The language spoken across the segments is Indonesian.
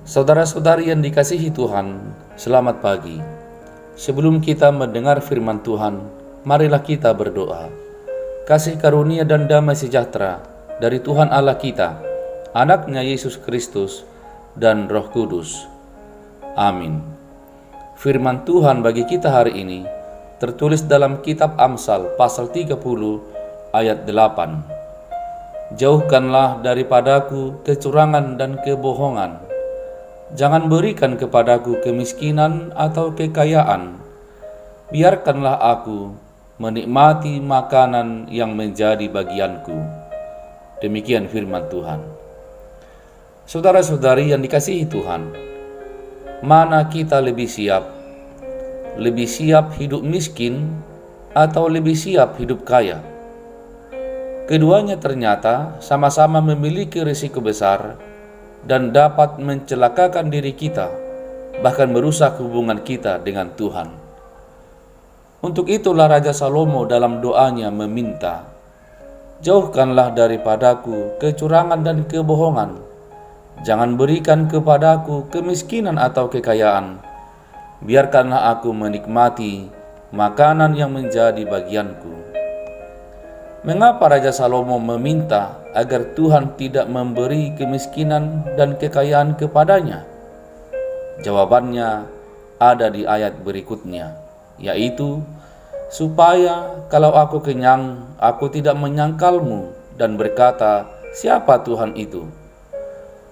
Saudara-saudari yang dikasihi Tuhan, selamat pagi. Sebelum kita mendengar firman Tuhan, marilah kita berdoa. Kasih karunia dan damai sejahtera dari Tuhan Allah kita, Anaknya Yesus Kristus, dan Roh Kudus. Amin. Firman Tuhan bagi kita hari ini tertulis dalam kitab Amsal pasal 30 ayat 8. Jauhkanlah daripadaku kecurangan dan kebohongan. Jangan berikan kepadaku kemiskinan atau kekayaan. Biarkanlah aku menikmati makanan yang menjadi bagianku. Demikian firman Tuhan. Saudara-saudari yang dikasihi Tuhan, mana kita lebih siap? Lebih siap hidup miskin atau lebih siap hidup kaya? Keduanya ternyata sama-sama memiliki risiko besar dan dapat mencelakakan diri kita, bahkan merusak hubungan kita dengan Tuhan. Untuk itulah Raja Salomo dalam doanya meminta, jauhkanlah daripadaku kecurangan dan kebohongan. Jangan berikan kepadaku kemiskinan atau kekayaan. Biarkanlah aku menikmati makanan yang menjadi bagianku. Mengapa Raja Salomo meminta agar Tuhan tidak memberi kemiskinan dan kekayaan kepadanya? Jawabannya ada di ayat berikutnya, yaitu, supaya kalau aku kenyang, aku tidak menyangkalmu dan berkata, siapa Tuhan itu?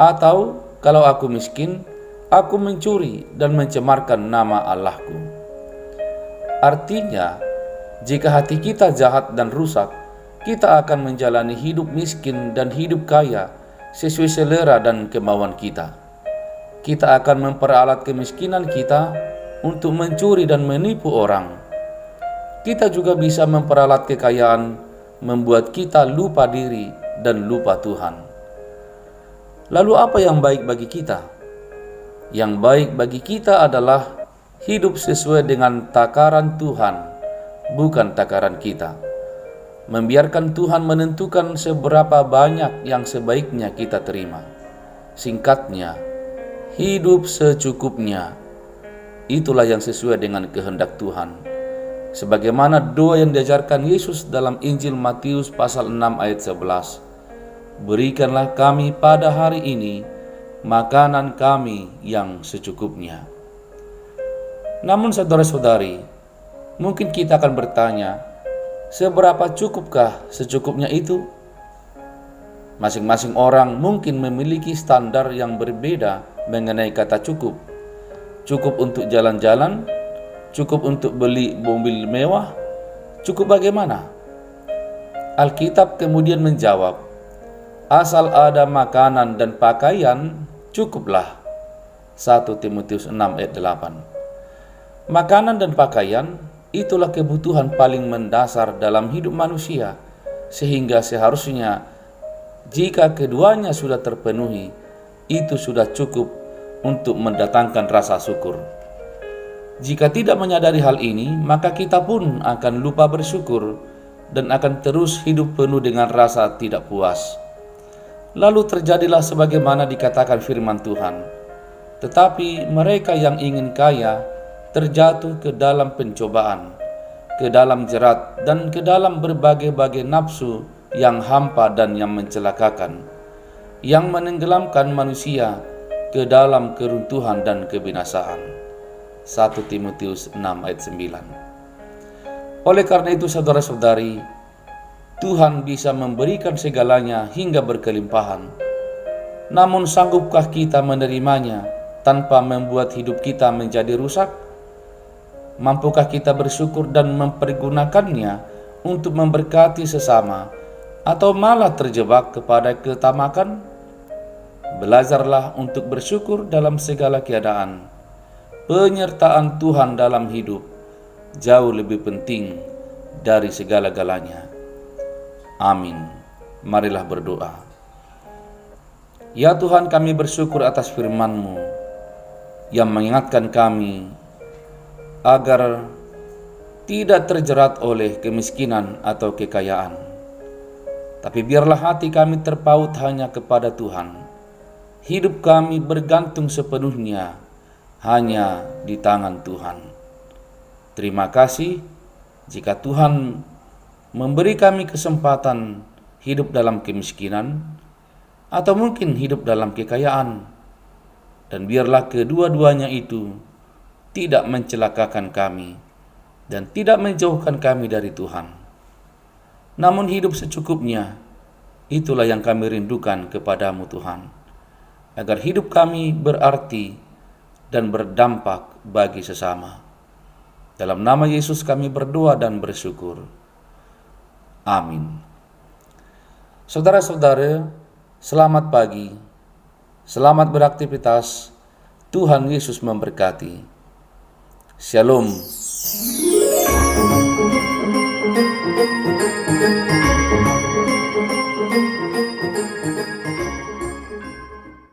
Atau kalau aku miskin, aku mencuri dan mencemarkan nama Allahku. Artinya, jika hati kita jahat dan rusak, kita akan menjalani hidup miskin dan hidup kaya sesuai selera dan kemauan kita. Kita akan memperalat kemiskinan kita untuk mencuri dan menipu orang. Kita juga bisa memperalat kekayaan, membuat kita lupa diri dan lupa Tuhan. Lalu apa yang baik bagi kita? Yang baik bagi kita adalah hidup sesuai dengan takaran Tuhan, bukan takaran kita. Membiarkan Tuhan menentukan seberapa banyak yang sebaiknya kita terima. Singkatnya, hidup secukupnya. Itulah yang sesuai dengan kehendak Tuhan. Sebagaimana doa yang diajarkan Yesus dalam Injil Matius pasal 6 ayat 11. Berikanlah kami pada hari ini makanan kami yang secukupnya. Namun saudara-saudari, mungkin kita akan bertanya, seberapa cukupkah secukupnya itu? Masing-masing orang mungkin memiliki standar yang berbeda mengenai kata cukup. Cukup untuk jalan-jalan, cukup untuk beli mobil mewah, cukup bagaimana? Alkitab kemudian menjawab, asal ada makanan dan pakaian, cukuplah. 1 Timotius 6 ayat 8. Makanan dan pakaian itulah kebutuhan paling mendasar dalam hidup manusia, sehingga seharusnya jika keduanya sudah terpenuhi, itu sudah cukup untuk mendatangkan rasa syukur. Jika tidak menyadari hal ini, maka kita pun akan lupa bersyukur dan akan terus hidup penuh dengan rasa tidak puas. Lalu terjadilah sebagaimana dikatakan firman Tuhan, tetapi mereka yang ingin kaya terjatuh ke dalam pencobaan, ke dalam jerat, dan ke dalam berbagai-bagai nafsu yang hampa dan yang mencelakakan, yang menenggelamkan manusia ke dalam keruntuhan dan kebinasaan. 1 Timotius 6 ayat 9. Oleh karena itu saudara-saudari, Tuhan bisa memberikan segalanya hingga berkelimpahan. Namun sanggupkah kita menerimanya tanpa membuat hidup kita menjadi rusak? Mampukah kita bersyukur dan mempergunakannya untuk memberkati sesama, atau malah terjebak kepada ketamakan? Belajarlah untuk bersyukur dalam segala keadaan. Penyertaan Tuhan dalam hidup jauh lebih penting dari segala-galanya. Amin. Marilah berdoa. Ya Tuhan, kami bersyukur atas firman-Mu yang mengingatkan kami agar tidak terjerat oleh kemiskinan atau kekayaan. Tapi biarlah hati kami terpaut hanya kepada Tuhan. Hidup kami bergantung sepenuhnya hanya di tangan Tuhan. Terima kasih jika Tuhan memberi kami kesempatan hidup dalam kemiskinan atau mungkin hidup dalam kekayaan. Dan biarlah kedua-duanya itu tidak mencelakakan kami dan tidak menjauhkan kami dari Tuhan. Namun hidup secukupnya, itulah yang kami rindukan kepadamu Tuhan, agar hidup kami berarti dan berdampak bagi sesama. Dalam nama Yesus kami berdoa dan bersyukur. Amin. Saudara-saudara, selamat pagi, selamat beraktivitas, Tuhan Yesus memberkati. Shalom.